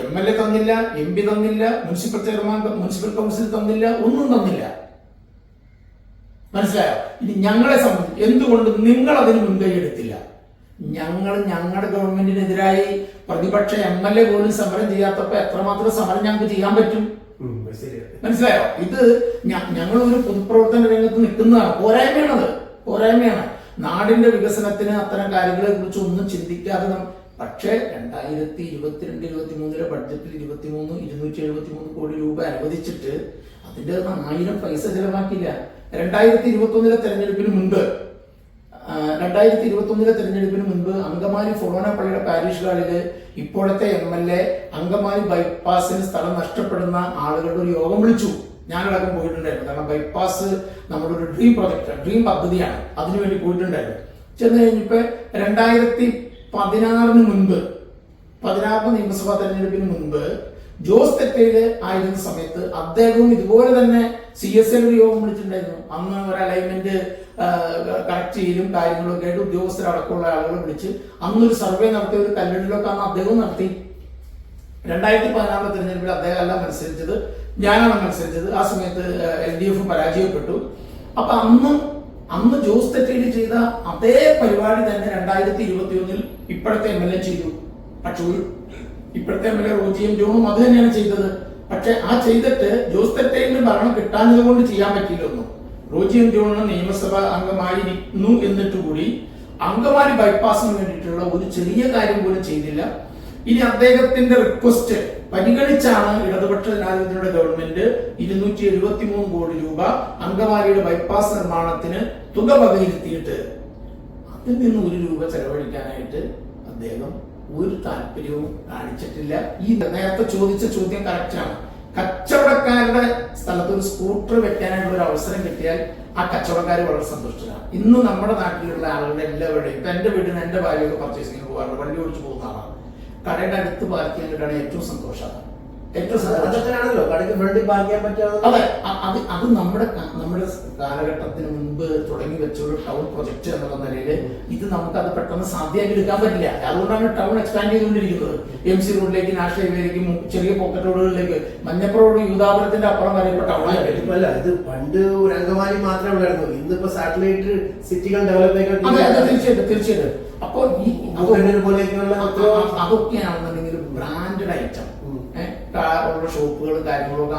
MLA തന്നില്ല, MP തന്നില്ല, മുനിസിപ്പൽ ചെയർമാൻ, മുനിസിപ്പൽ കൗൺസിൽ തന്നില്ല, ഒന്നും തന്നില്ല. മനസ്സിലായോ? ഇനി ഞങ്ങളെ സംബന്ധിച്ച് എന്തുകൊണ്ട് നിങ്ങൾ അതിന് മുൻകൈ എടുത്തില്ല? ഞങ്ങളുടെ ഗവൺമെന്റിനെതിരായി പ്രതിപക്ഷ MLA പോലും സമരം ചെയ്യാത്തപ്പോ എത്രമാത്രം സമരം ഞങ്ങൾക്ക് ചെയ്യാൻ പറ്റും? മനസ്സിലായോ? ഇത് ഞങ്ങൾ ഒരു പൊതുപ്രവർത്തന രംഗത്ത് നിൽക്കുന്നതാണ്. പോരായ്മയാണ്. നാടിന്റെ വികസനത്തിന് അത്തരം കാര്യങ്ങളെ കുറിച്ച് ഒന്നും ചിന്തിക്കാതെ പക്ഷേ 2022-23 ബഡ്ജറ്റിൽ 273 കോടി രൂപ അനുവദിച്ചിട്ട് അതിന്റെ 1000 പൈസ ചെലവാക്കില്ല. 2021 തെരഞ്ഞെടുപ്പിന് മുൻപ് അങ്കമാലി ഫൊളോനപ്പള്ളിയുടെ പാരിഷ് ഹാളില് ഇപ്പോഴത്തെ MLA അങ്കമാലി ബൈപ്പാസിന് സ്ഥലം നഷ്ടപ്പെടുന്ന ആളുകളുടെ ഒരു യോഗം വിളിച്ചു. ഞാനടക്കം പോയിട്ടുണ്ടായിരുന്നു. കാരണം ബൈപ്പാസ് നമ്മുടെ ഒരു ഡ്രീം പദ്ധതിയാണ്. അതിനുവേണ്ടി പോയിട്ടുണ്ടായിരുന്നു. ചെന്ന് കഴിഞ്ഞപ്പോ 2016 മുൻപ് 16 നിയമസഭാ തെരഞ്ഞെടുപ്പിന് മുൻപ് ജോസ് തെറ്റയില് ആയിരുന്ന സമയത്ത് അദ്ദേഹവും ഇതുപോലെ തന്നെ CSL യോഗം വിളിച്ചിട്ടുണ്ടായിരുന്നു. അന്ന് ഒരു അലൈൻമെന്റ് കറക്റ്റ് ചെയ്യലും കാര്യങ്ങളൊക്കെ ആയിട്ട് ഉദ്യോഗസ്ഥരടക്കമുള്ള ആളുകളെ വിളിച്ച് അന്നൊരു സർവേ നടത്തിയ ഒരു കല്ലിടലൊക്കെ അന്ന് അദ്ദേഹവും നടത്തി. 2016 തെരഞ്ഞെടുപ്പിൽ അദ്ദേഹം അല്ല മത്സരിച്ചത്, ഞാനാണ് മത്സരിച്ചത്. ആ സമയത്ത് LDF പരാജയപ്പെട്ടു. അപ്പൊ അന്ന് ജോസ് തെറ്റയിൽ ചെയ്ത അതേ പരിപാടി തന്നെ 2021 ഇപ്പോഴത്തെ MLA ചെയ്തു. പക്ഷെ ഇപ്പോഴത്തെ MLA റോജി എം ജോണും അത് തന്നെയാണ് ചെയ്തത്. പക്ഷെ ആ ചെയ്തിട്ട് ജോസ് തെറ്റയിന് ഭരണം കിട്ടാഞ്ഞത് കൊണ്ട് ചെയ്യാൻ പറ്റിയില്ലൊന്നും. റോജി എം ജോണിന് നിയമസഭ അംഗമായിരിക്കുന്നു എന്നിട്ട് കൂടി അങ്കമാലി ബൈപ്പാസിന് വേണ്ടിയിട്ടുള്ള ഒരു ചെറിയ കാര്യം പോലും ചെയ്തില്ല. ഇനി അദ്ദേഹത്തിന്റെ റിക്വസ്റ്റ് പരിഗണിച്ചാണ് ഇടതുപക്ഷ ജനാധിപത്യയുടെ ഗവൺമെന്റ് 273 കോടി രൂപ അങ്കമാലിയുടെ ബൈപ്പാസ് നിർമ്മാണത്തിന് തുക വകയിരുത്തിയിട്ട് അതിൽ നിന്ന് 1 രൂപ ചെലവഴിക്കാനായിട്ട് അദ്ദേഹം ഒരു താല്പര്യവും കാണിച്ചിട്ടില്ല. ഈ നേരത്തെ ചോദിച്ച ചോദ്യം കറക്റ്റാണ്. കച്ചവടക്കാരുടെ സ്ഥലത്ത് ഒരു സ്കൂട്ടർ വെക്കാനായിട്ടുള്ള ഒരു അവസരം കിട്ടിയാൽ ആ കച്ചവടക്കാർ വളരെ സന്തുഷ്ടരാണ്. ഇന്ന് നമ്മുടെ നാട്ടിലുള്ള ആളുകളുടെ എല്ലാവരുടെയും ഇപ്പൊ എന്റെ വീട്ടിൽ നിന്ന് എന്റെ ഭാര്യയൊക്കെ പർച്ചേസിങ്ങിന് പോകാറുണ്ട്, വണ്ടി ഓടിച്ചു പോകുന്ന ആളാണ്. കടയുടെ അടുത്ത് പാർക്ക് ചെയ്യാൻ കിട്ടാണ് ഏറ്റവും സന്തോഷമാണ്. അതൊക്കെയാണല്ലോ കടയ്ക്ക് ഫ്രണ്ടിൽ പാർക്ക് ചെയ്യാൻ പറ്റാതെ. അതെ, അത് നമ്മുടെ കാലഘട്ടത്തിന് മുൻപ് തുടങ്ങി വെച്ച ഒരു ടൗൺ പ്രൊജക്ട് എന്നുള്ള നിലയിൽ ഇത് നമുക്കത് പെട്ടെന്ന് സാധ്യമാക്കി എടുക്കാൻ പറ്റില്ല. അതുകൊണ്ടാണ് ടൗൺ എക്സ്പാൻഡ് ചെയ്തുകൊണ്ടിരിക്കുന്നത്. MC റോഡിലേക്ക്, നാഷണൽ ഹൈവേയിലേക്ക്, ചെറിയ പോക്കറ്റ് റോഡുകളിലേക്ക്, മഞ്ഞപ്പുറ റോഡ്, യൂദാപുരത്തിന്റെ അപ്പുറം വരെ ഇപ്പൊ ടൗൺ അല്ല. ഇത് പണ്ട് ഒരു അങ്കമാലി മാത്രമേ ഉള്ളായിരുന്നു. ഇന്നിപ്പോ സാറ്റലൈറ്റ് സിറ്റികൾ ഡെവലപ്പ് തീർച്ചയായിട്ടും തീർച്ചയായിട്ടും. അപ്പൊ അതൊക്കെയാണെന്നുണ്ടെങ്കിൽ ബ്രാൻഡഡ് ഐറ്റം ഉള്ള ഷോപ്പുകളും കാര്യങ്ങളും ഒക്കെ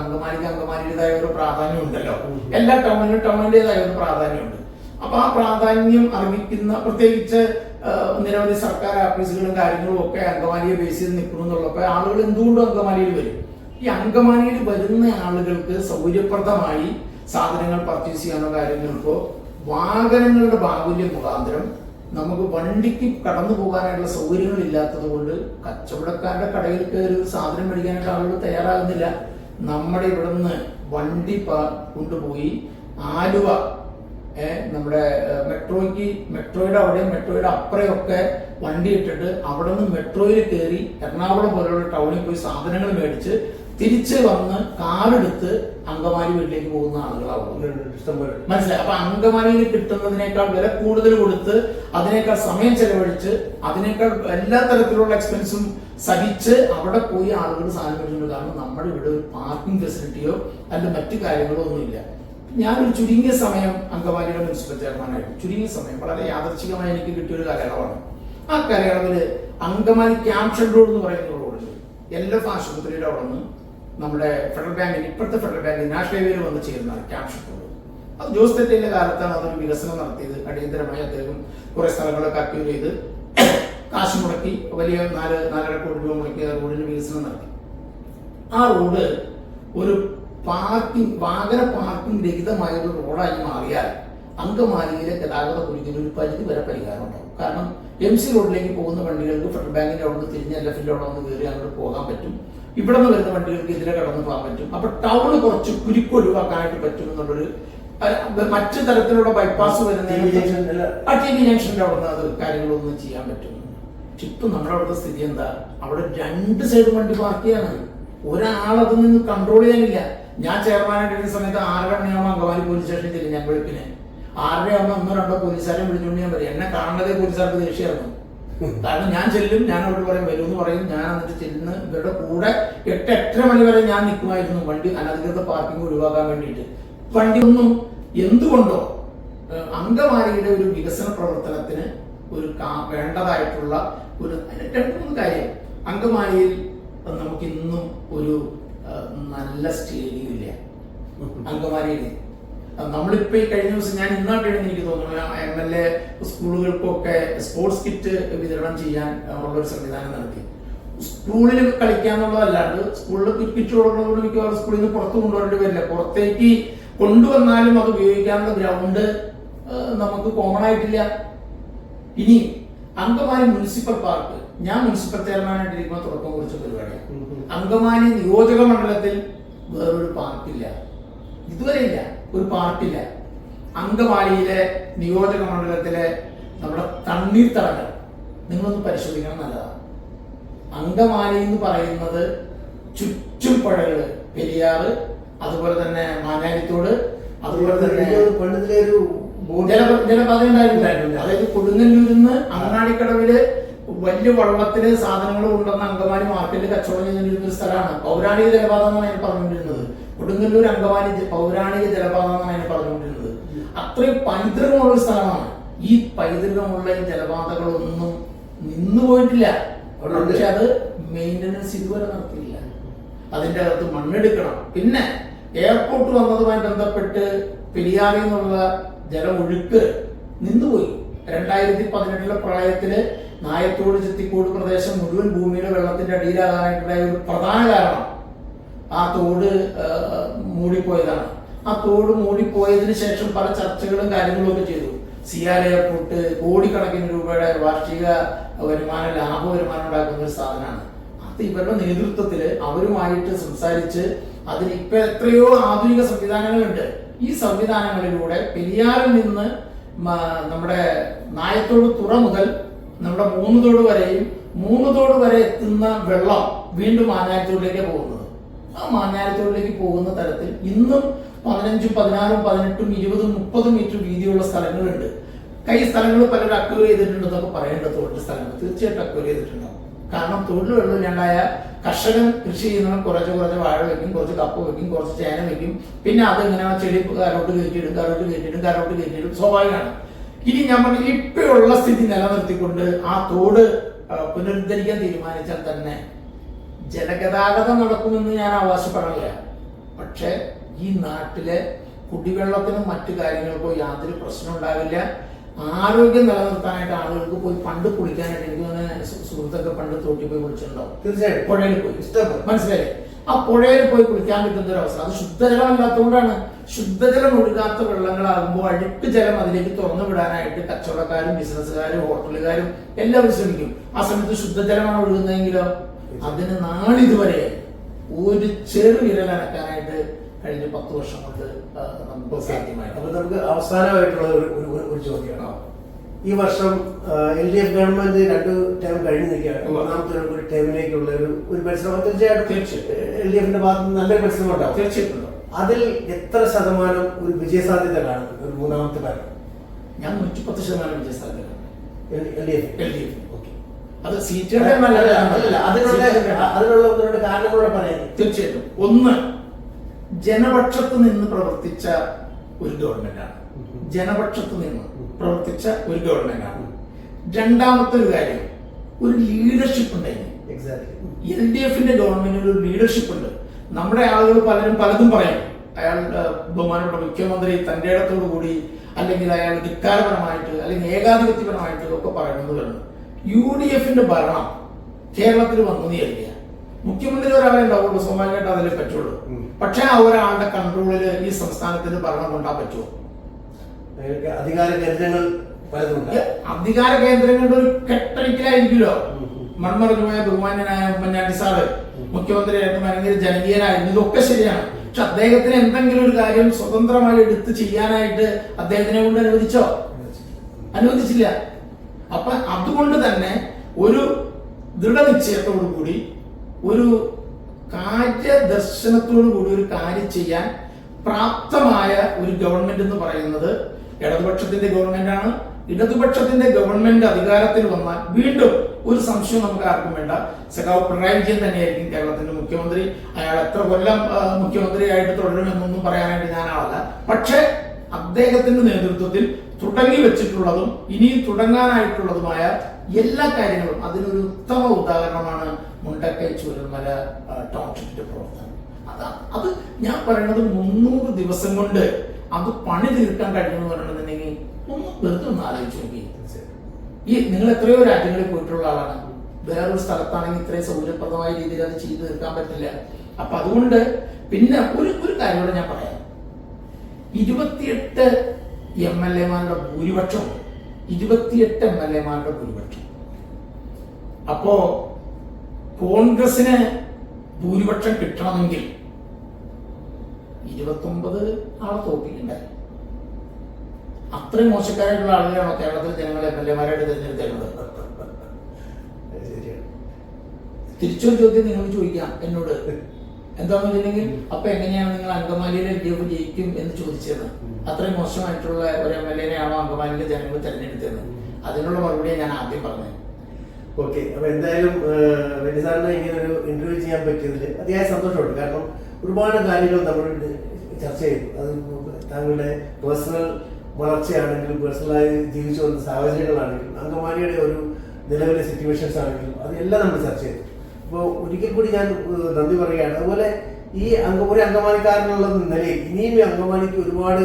അങ്കമാലിയുടേതായ ഒരു പ്രാധാന്യം ഉണ്ടല്ലോ. എല്ലാ ടൗണിന്റേതായ ഒരു പ്രാധാന്യമുണ്ട്. അപ്പൊ ആ പ്രാധാന്യം അറിയിക്കുന്ന പ്രത്യേകിച്ച് നിരവധി സർക്കാർ ഓഫീസുകളും കാര്യങ്ങളും ഒക്കെ അങ്കമാലിയെ ബേസ് ചെയ്ത് നിൽക്കുന്നു എന്നുള്ളപ്പോ ആളുകൾ എന്തുകൊണ്ടും അങ്കമാലിയിൽ വരും. ഈ അങ്കമാലിയിൽ വരുന്ന ആളുകൾക്ക് സൗകര്യപ്രദമായി സാധനങ്ങൾ പർച്ചേസ് ചെയ്യാനോ കാര്യങ്ങൾക്കോ വാഹനങ്ങളുടെ ബാഹുല്യം മുഖാന്തരം നമുക്ക് വണ്ടിക്ക് കടന്നു പോകാനായിട്ടുള്ള സൗകര്യങ്ങൾ ഇല്ലാത്തത് കൊണ്ട് കച്ചവടക്കാരുടെ കടയിൽ കയറി ഒരു സാധനം മേടിക്കാനായിട്ട് ആളുകൾ തയ്യാറാകുന്നില്ല. നമ്മുടെ ഇവിടുന്ന് വണ്ടി കൊണ്ടുപോയി ആലുവ നമ്മുടെ മെട്രോയുടെ അവിടെയും മെട്രോയുടെ അപ്പുറയൊക്കെ വണ്ടി ഇട്ടിട്ട് അവിടെ നിന്ന് മെട്രോയിൽ കയറി എറണാകുളം പോലുള്ള ടൗണിൽ പോയി സാധനങ്ങൾ മേടിച്ച് തിരിച്ച് വന്ന് കാറെടുത്ത് അങ്കമാലി വീട്ടിലേക്ക് പോകുന്ന ആളുകളാവും മനസ്സിലായി. അപ്പൊ അങ്കമാലിയിൽ കിട്ടുന്നതിനേക്കാൾ വില കൂടുതൽ കൊടുത്ത് അതിനേക്കാൾ സമയം ചെലവഴിച്ച് അതിനേക്കാൾ എല്ലാ തരത്തിലുള്ള എക്സ്പെൻസും സഹിച്ച് അവിടെ പോയി ആളുകൾ സാധനം മേടിച്ചിട്ടുണ്ട്. കാരണം നമ്മുടെ ഇവിടെ ഒരു പാർക്കിംഗ് ഫെസിലിറ്റിയോ അല്ലെങ്കിൽ മറ്റു കാര്യങ്ങളോ ഒന്നുമില്ല. ഞാനൊരു ചുരുങ്ങിയ സമയം അങ്കമാലിയുടെ മുനിസിപ്പൽ ചെയർമാനായിരുന്നു. ചുരുങ്ങിയ സമയം വളരെ യാദർച്ഛികമായി എനിക്ക് കിട്ടിയ ഒരു കാലയളവാണ്. ആ കാലയളവില് അങ്കമാലി ക്യാംഷൻ റോഡ് എന്ന് പറയുന്ന റോഡ് LF ആശുപത്രിയുടെ അവിടെ നിന്ന് നമ്മുടെ ഫെഡറൽ ബാങ്കിന്, ഇപ്പോഴത്തെ ഫെഡറൽ ബാങ്ക് നാഷണൽ ഹൈവേയിൽ വന്ന് ചേരുന്നതാണ് ക്യാംഷൻ റോഡ്. അത് ജോസ് തെറ്റിന്റെ കാലത്താണ് അതൊരു വികസനം നടത്തിയത്. അടിയന്തരമായി അദ്ദേഹം കുറെ സ്ഥലങ്ങളൊക്കെ അക്യൂർ ചെയ്ത് കാശ് മുടക്കി വലിയ 4.5 കോടി രൂപ മുടക്കി ആ റോഡിന് വികസനം നടത്തി. ആ റോഡ് ഒരു വാഹന പാർക്കിംഗ് രഹിതമായ ഒരു റോഡായി മാറിയാൽ അങ്കമാലിയിലെ ഗതാഗത കുരുക്കിന് ഒരു പരിധി വരെ പരിഹാരം ഉണ്ടാവും. കാരണം MC റോഡിലേക്ക് പോകുന്ന വണ്ടികൾക്ക് ഫെഡറൽ ബാങ്കിന്റെ അവിടെ നിന്ന് തിരിഞ്ഞ് LFന്റെ അവിടെ നിന്ന് കയറി അങ്ങോട്ട് പോകാൻ പറ്റും. ഇവിടെ നിന്ന് വരുന്ന വണ്ടികൾക്ക് ഇതിലെ കടന്നു പോകാൻ പറ്റും. അപ്പൊ ടൗണ് കുറച്ച് കുരുക്കൊഴിവാക്കാനായിട്ട് പറ്റും എന്നുള്ളൊരു മറ്റു തരത്തിലുള്ള ബൈപ്പാസ് വരുന്ന TB ജംഗ്ഷന്റെ അവിടെ നിന്ന് അത് കാര്യങ്ങളൊന്നും ചെയ്യാൻ പറ്റും. പക്ഷെ ഇപ്പൊ നമ്മുടെ അവിടുത്തെ സ്ഥിതി എന്താ? അവിടെ 2 സൈഡ് വണ്ടി പാർക്ക് ചെയ്യാണ്. ഒരാളതിൽ നിന്ന് കൺട്രോൾ ചെയ്യാനില്ല. ഞാൻ ചെയർമാനായിട്ട് സമയത്ത് 6:30 മണിയാകുമ്പോൾ അങ്കമാലി പോലീസ് സ്റ്റേഷനിൽ ചെല്ലും. ഞാൻ വെളുപ്പിന് 6:30 ആകുമ്പോൾ 1-2 പോലീസുകാരെ വിളിച്ചുകൊണ്ട് ഞാൻ പറയും. എന്നെ കാണുന്നതേ പോലീസുകാർക്ക് ദേഷ്യമായിരുന്നു. കാരണം ഞാൻ ചെല്ലും, ഞാൻ അവരോട് പറയും വരും എന്ന് പറയും. ഞാൻ എന്നിട്ട് ചെല്ലുന്ന ഇവരുടെ കൂടെ 8-8:30 മണി വരെ ഞാൻ നിൽക്കുമായിരുന്നു വണ്ടി അനധികൃത പാർക്കിംഗ് ഒഴിവാക്കാൻ വേണ്ടിയിട്ട്. വണ്ടി ഒന്നും എന്തുകൊണ്ടോ അങ്കമാലിയുടെ ഒരു വികസന പ്രവർത്തനത്തിന് ഒരു വേണ്ടതായിട്ടുള്ള ഒരു 2-3 കാര്യം. അങ്കമാലിയിൽ നമുക്ക് ഇന്നും ഒരു നല്ല സ്റ്റേഡിയം ഇല്ല അങ്കമാലിയിൽ. നമ്മളിപ്പോ ഈ കഴിഞ്ഞ ദിവസം ഞാൻ ഇന്നായിട്ടാണ് എനിക്ക് തോന്നുന്നു MLA സ്കൂളുകൾക്കൊക്കെ സ്പോർട്സ് കിറ്റ് വിതരണം ചെയ്യാൻ ഉള്ളൊരു സംവിധാനം നടത്തി. സ്കൂളിൽ കളിക്കാന്നുള്ളതല്ലാണ്ട് സ്കൂളിൽ കിറ്റ് കൊടുക്കുന്നതോട് മിക്കവാറും സ്കൂളിൽ നിന്ന് പുറത്ത് കൊണ്ടുവരേണ്ടി വരില്ല. പുറത്തേക്ക് കൊണ്ടുവന്നാലും അത് ഉപയോഗിക്കാനുള്ള ഗ്രൗണ്ട് നമുക്ക് കോമൺ ആയിട്ടില്ല. ഇനി അങ്കമാലി മുനിസിപ്പൽ പാർക്ക്, ഞാൻ മുനിസിപ്പൽ ചെയർമാനായിട്ടിരിക്കുമ്പോൾ തുടക്കം കുറിച്ച പരിപാടിയാണ്. അങ്കമാലി നിയോജക മണ്ഡലത്തിൽ വേറൊരു പാർക്കില്ല, ഇതുവരെ ഇല്ല, ഒരു പാർക്കില്ല. അങ്കമാലിയിലെ നിയോജക മണ്ഡലത്തിലെ നമ്മുടെ തണ്ണീർത്തടങ്ങൾ നിങ്ങളൊന്ന് പരിശോധിക്കണം, നല്ലതാണ്. അങ്കമാലി എന്ന് പറയുന്നത് ചുറ്റും പുഴകള്, പെരിയാറ്, അതുപോലെ തന്നെ മാനാരിത്തോട്, അതുപോലെ തന്നെ ജലപാത ഉണ്ടായിരുന്നു. അതായത് കൊടുങ്ങല്ലൂരിൽ നിന്ന് അങ്ങാടിക്കടവില് വലിയ വള്ളത്തില് സാധനങ്ങൾ കൊണ്ടുവന്ന അങ്കമാലി മാർക്കറ്റിൽ കച്ചവടം ചെയ്തിരുന്ന ഒരു സ്ഥലമാണ്. പൗരാണിക ജലപാത എന്നാണ് അതിന് പറഞ്ഞുകൊണ്ടിരുന്നത്. കൊടുങ്ങല്ലൂർ അങ്കമാലി പൗരാണിക ജലപാത എന്നാണ് അതിന് പറഞ്ഞുകൊണ്ടിരുന്നത്. അത്രയും പൈതൃകമുള്ള ഒരു സ്ഥലമാണ്. ഈ പൈതൃകമുള്ള ഈ ജലപാതകളൊന്നും നിന്നുപോയിട്ടില്ല. പക്ഷെ അത് മെയിൻ്റനൻസ് ഇതുവരെ നടത്തിയില്ല. അതിന്റെ അകത്ത് മണ്ണെടുക്കണം. പിന്നെ എയർപോർട്ട് വന്നതുമായി ബന്ധപ്പെട്ട് പെരിയാറിൽ നിന്നുള്ള ജലമൊഴുക്ക് നിന്നുപോയി. 2018 പ്രളയത്തില് നായത്തോട് ചിത്തിക്കോട് പ്രദേശം മുഴുവൻ ഭൂമിയുടെ വെള്ളത്തിന്റെ അടിയിലാകാനായിട്ടുള്ള ഒരു പ്രധാന കാരണം ആ തോട് മൂടിപ്പോയതാണ്. ആ തോട് മൂടിപ്പോയതിനു ശേഷം പല ചർച്ചകളും കാര്യങ്ങളും ഒക്കെ ചെയ്തു. സിയാൽ എയർപോർട്ട് കോടിക്കണക്കിന് രൂപയുടെ വാർഷിക വരുമാനം, ലാഭ വരുമാനം ഉണ്ടാക്കുന്ന ഒരു സ്ഥാപനമാണ്. അത് ഇവരുടെ നേതൃത്വത്തിൽ അവരുമായിട്ട് സംസാരിച്ച് അതിന് ഇപ്പൊ എത്രയോ ആധുനിക സംവിധാനങ്ങളുണ്ട്. ഈ സംവിധാനങ്ങളിലൂടെ പെരിയാറിൽ നിന്ന് നമ്മുടെ നായത്തോട് തുറ മുതൽ നമ്മുടെ മൂന്നുതോട് വരെയും മൂന്നുതോട് വരെ എത്തുന്ന വെള്ളം വീണ്ടും മാഞ്ഞാലിത്തോടിലേക്ക് പോകുന്നത്. ആ മാഞ്ഞാലിത്തോടിലേക്ക് പോകുന്ന തരത്തിൽ ഇന്നും 15, 16, 18, 20, 30 മീറ്റർ വീതിയുള്ള സ്ഥലങ്ങളുണ്ട്. കൈ സ്ഥലങ്ങൾ പലരും അക്വയർ ചെയ്തിട്ടുണ്ടെന്നൊക്കെ പറയേണ്ടത് തോട്ടിലെ സ്ഥലങ്ങൾ തീർച്ചയായിട്ടും അക്വയർ ചെയ്തിട്ടുണ്ടാവും. കാരണം തോട്ടിൽ വെള്ളമില്ലാണ്ടായ കർഷകൻ കൃഷി ചെയ്യുന്നവൻ കുറച്ച് വാഴ വെക്കും, കുറച്ച് കപ്പ വെക്കും, കുറച്ച് ചേന വെക്കും. പിന്നെ അത് ഇങ്ങനെ ചെടി കാരോട്ട് കയറ്റിയിടും സ്വാഭാവികമാണ്. ഇനി ഞാൻ പറഞ്ഞു ഇപ്പോഴുള്ള സ്ഥിതി നിലനിർത്തിക്കൊണ്ട് ആ തോട് പുനരുദ്ധരിക്കാൻ തീരുമാനിച്ചാൽ തന്നെ ജലഗതാഗതം നടക്കുമെന്ന് ഞാൻ അവകാശപ്പെടില്ല. പക്ഷെ ഈ നാട്ടിലെ കുടിവെള്ളത്തിനും മറ്റു കാര്യങ്ങൾക്കോ യാതൊരു പ്രശ്നം ഉണ്ടാവില്ല. ആരോഗ്യം നിലനിർത്താനായിട്ട് ആളുകൾക്ക് പോയി പണ്ട് കുളിക്കാനായിട്ട് എനിക്ക് തോന്നുന്ന സുഹൃത്തൊക്കെ പണ്ട് തോട്ടിൽ പോയി കുളിച്ചിട്ടുണ്ടാവും. തീർച്ചയായും പുഴയിൽ പോയി മനസ്സിലായി. ആ പുഴയിൽ പോയി കുളിക്കാൻ കിട്ടുന്ന ഒരു അവസരം അത് ശുദ്ധജലം അല്ലാത്തതുകൊണ്ടാണ്. ശുദ്ധജലം ഒഴുകാത്ത വെള്ളങ്ങളാകുമ്പോൾ അഴുക്ക് ജലം അതിലേക്ക് തുറന്നു വിടാനായിട്ട് കച്ചവടക്കാരും ബിസിനസ്സുകാരും ഹോട്ടലുകാരും എല്ലാവരും ശ്രമിക്കും. ആ സമയത്ത് ശുദ്ധജലമാണ് ഒഴുകുന്നതെങ്കിലോ അതിന് നാളിതുവരെ ഒരു ചെറു വിരലനക്കാനായിട്ട് കഴിഞ്ഞ 10 വർഷം കൊണ്ട് നമുക്ക് സാധ്യമായി. അപ്പൊ നമുക്ക് അവസാനമായിട്ടുള്ള ഒരു ചോദ്യമാണ്. ഈ വർഷം LDF ഗവൺമെന്റ് 2 ടേം കഴിഞ്ഞ് നിൽക്കുകയാണ്. മൂന്നാമത്തെ ഒരു ടേമിലേക്കുള്ള ഒരു പരിശ്രമം തീർച്ചയായിട്ടും LDFന്റെ ഭാഗത്ത് നിന്ന് നല്ലൊരു പരിശ്രമം ഉണ്ടാവും. തീർച്ചയായിട്ടും. അതിൽ എത്ര ശതമാനം ഒരു വിജയസാധ്യത കാണുന്നു ഒരു മൂന്നാമത്തെ കാര്യം? ഞാൻ 110% വിജയസാധ്യത. LDF. അത് അതിനുള്ള കാരണങ്ങളോടെ പറയാം. തീർച്ചയായിട്ടും. ഒന്ന്, ജനപക്ഷത്ത് നിന്ന് പ്രവർത്തിച്ച ഒരു ഗവൺമെന്റാണ്. ജനപക്ഷത്ത് നിന്ന് പ്രവർത്തിച്ച ഒരു ഗവൺമെന്റാണ്. രണ്ടാമത്തെ ഒരു കാര്യം, ഒരു ലീഡർഷിപ്പ് ഉണ്ടായിരുന്നു. LDFന്റെ ഗവൺമെന്റിന് ഒരു ലീഡർഷിപ്പ് ഉണ്ട്. നമ്മുടെ ആളുകൾ പലരും പലതും പറയും. അയാൾ ബഹുമാനപ്പെട്ട മുഖ്യമന്ത്രി തന്റെ ഇടത്തോടു കൂടി അല്ലെങ്കിൽ അയാൾ ധിക്കാരപരമായിട്ട് അല്ലെങ്കിൽ ഏകാധിപത്യപരമായിട്ട് ഒക്കെ പറയുന്നത് വരുന്നു. UDFന്റെ ഭരണം കേരളത്തിൽ വന്നു വിചാരിക്കുക. മുഖ്യമന്ത്രി ഒരാളെ ഉണ്ടാവുള്ളൂ, സ്വാഭാവികമായിട്ട് അതിലേ പറ്റുള്ളൂ. പക്ഷെ ആ ഒരാളുടെ കൺട്രോളിൽ ഈ സംസ്ഥാനത്തിന് ഭരണം കൊണ്ടാൻ പറ്റുമോ? അധികാര കേന്ദ്രങ്ങൾ പലതുണ്ട്. അധികാര കേന്ദ്രങ്ങളുടെ ഒരു കെട്ടടിക്കലായിരിക്കുമല്ലോ. മൺമറഞ്ഞുപോയ ബഹുമാന്യനായ ഉമ്മൻചാണ്ടി സാറ് മുഖ്യമന്ത്രിയായിട്ട് ഭയങ്കര ജനകീയനായിരുന്നു. ഇതൊക്കെ ശരിയാണ്. പക്ഷെ അദ്ദേഹത്തിന് എന്തെങ്കിലും ഒരു കാര്യം സ്വതന്ത്രമായി എടുത്ത് ചെയ്യാനായിട്ട് അദ്ദേഹത്തിനെ കൊണ്ട് അനുവദിച്ചില്ല. അപ്പൊ അതുകൊണ്ട് തന്നെ ഒരു ദൃഢനിശ്ചയത്തോടു കൂടി ഒരു കാര്യദർശനത്തോടു കൂടി ഒരു കാര്യം ചെയ്യാൻ പ്രാപ്തമായ ഒരു ഗവൺമെന്റ് എന്ന് പറയുന്നത് ഇടതുപക്ഷത്തിന്റെ ഗവൺമെന്റാണ്. ഇടതുപക്ഷത്തിന്റെ ഗവൺമെന്റ് അധികാരത്തിൽ വന്നാൽ വീണ്ടും ഒരു സംശയം നമുക്ക് ആർക്കും വേണ്ട, സഖാവ് പിണറായി വിജയൻ തന്നെയായിരിക്കും കേരളത്തിന്റെ മുഖ്യമന്ത്രി. അയാൾ എത്ര കൊല്ലം മുഖ്യമന്ത്രിയായിട്ട് തുടരുമെന്നൊന്നും പറയാനായിട്ട് ഞാൻ ആളല്ല. പക്ഷെ അദ്ദേഹത്തിന്റെ നേതൃത്വത്തിൽ തുടങ്ങി വെച്ചിട്ടുള്ളതും ഇനിയും തുടങ്ങാനായിട്ടുള്ളതുമായ എല്ലാ കാര്യങ്ങളും അതിനൊരു ഉത്തമ ഉദാഹരണമാണ് മുണ്ടക്കൈ ചൂരൽമല ടൗൺഷിപ്പിന്റെ പ്രവർത്തനം. അത് ഞാൻ പറയുന്നത് 300 ദിവസം കൊണ്ട് അത് പണി തീർക്കാൻ കഴിയുമെന്ന് പറയണമെന്നുണ്ടെങ്കിൽ വെറുതെ ഒന്ന് ആലോചിച്ച് നോക്കി. നിങ്ങൾ എത്രയോ രാജ്യങ്ങളിൽ പോയിട്ടുള്ള ആളാണ്. വേറൊരു സ്ഥലത്താണെങ്കിൽ ഇത്രയും സൗകര്യപ്രദമായ രീതിയിൽ അത് ചെയ്തു തീർക്കാൻ പറ്റില്ല. അപ്പൊ അതുകൊണ്ട് പിന്നെ ഒരു കാര്യം കൂടെ ഞാൻ പറയാം. 28 MLA-മാരുടെ ഭൂരിപക്ഷം 28 MLA-മാരുടെ ഭൂരിപക്ഷം. അപ്പോ കോൺഗ്രസിന് ഭൂരിപക്ഷം കിട്ടണമെങ്കിൽ 29 ആളെ തോൽപ്പിക്കണ്ടായി. അത്രയും മോശക്കാരായിട്ടുള്ള ആളുകളാണോ കേരളത്തിലെ ജനങ്ങൾ MLA-മാരായിട്ട് തിരഞ്ഞെടുത്തേക്കുന്നത്? തിരിച്ചൊരു ചോദ്യം നിങ്ങൾക്ക് ചോദിക്കാം എന്നോട്. എന്താണെന്ന് വെച്ചിട്ടുണ്ടെങ്കിൽ അപ്പൊ എങ്ങനെയാണ് നിങ്ങൾ അങ്കമാലിയിലെ LDF ജയിക്കും എന്ന് ചോദിച്ചത്? അത്രയും മോശമായിട്ടുള്ള ഒരു MLA-നെയാണോ അങ്കമാലിയിലെ ജനങ്ങൾ തെരഞ്ഞെടുത്തത്? അതിനുള്ള മറുപടിയാണ് ഞാൻ ആദ്യം പറഞ്ഞത്. ഓക്കെ, അപ്പൊ എന്തായാലും വെനിസാറിനെ ഇങ്ങനെ ഒരു ഇന്റർവ്യൂ ചെയ്യാൻ പറ്റിയതിൽ അതിയായ സന്തോഷമുണ്ട്. കാരണം ഒരുപാട് കാര്യങ്ങൾ നമ്മൾ ചർച്ച ചെയ്തു. അത് താങ്കളുടെ പേഴ്സണൽ വളർച്ചയാണെങ്കിലും പേഴ്സണലായി ജീവിച്ചു വന്ന സാഹചര്യങ്ങളാണെങ്കിലും അങ്കമാലിയുടെ ഒരു നിലവിലെ സിറ്റുവേഷൻസ് ആണെങ്കിലും അതെല്ലാം നമ്മൾ ചർച്ച ചെയ്തു. അപ്പോൾ ഒരിക്കൽ കൂടി ഞാൻ നന്ദി പറയുകയാണ്. അതുപോലെ ഈ ഒരു അങ്കമാലിക്കാരനുള്ള നിലയിൽ ഇനിയും ഈ അങ്കമാലിക്ക് ഒരുപാട്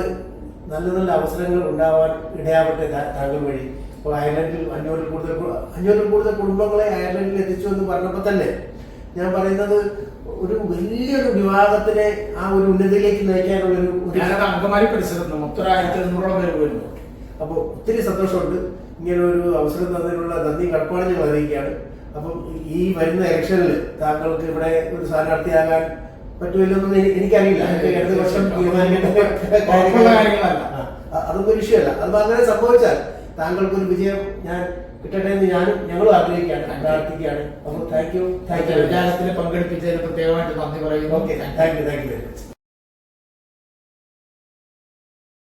നല്ല നല്ല അവസരങ്ങൾ ഉണ്ടാവാൻ ഇടയാവട്ടെ താങ്കൾ വഴി. ഇപ്പോൾ അയർലൻഡിൽ 500 കൂടുതൽ കുടുംബങ്ങളെ അയർലൻഡിൽ എത്തിച്ചു എന്ന് പറഞ്ഞപ്പോൾ തന്നെ ഞാൻ പറയുന്നത് ഒരു വലിയൊരു വിഭാഗത്തിനെ ആ ഒരു ഉന്നതിയിലേക്ക് നയിക്കാനുള്ള ഞാനത് അങ്കമാലി പഠിച്ചിരുന്നു. മൊത്തം 1200 പേര് പോയിരുന്നു. അപ്പോൾ ഒത്തിരി സന്തോഷമുണ്ട്. ഇങ്ങനെ ഒരു അവസരം തന്നതിനുള്ള നന്ദി കടപ്പാട് ഞങ്ങൾ അറിയിക്കുകയാണ്. അപ്പം ഈ വരുന്ന ഇലക്ഷനിൽ താങ്കൾക്ക് ഇവിടെ ഒരു സ്ഥാനാർത്ഥിയാകാൻ പറ്റുമല്ലോന്നും എനിക്കറിയില്ല. ഇടത് വർഷം അതൊന്നും ഒരു വിഷയമല്ല. അത് അങ്ങനെ സംഭവിച്ചാൽ താങ്കൾക്കൊരു വിജയം ഞാൻ കിട്ടട്ടെ എന്ന് ഞങ്ങളും ആഗ്രഹിക്കുകയാണ്, പ്രാർത്ഥിക്കുകയാണ്. അപ്പോൾ താങ്ക് യു. പങ്കെടുപ്പിച്ചതിന് പ്രത്യേകമായിട്ട് നന്ദി പറയുന്നു. Okay, thank you very much.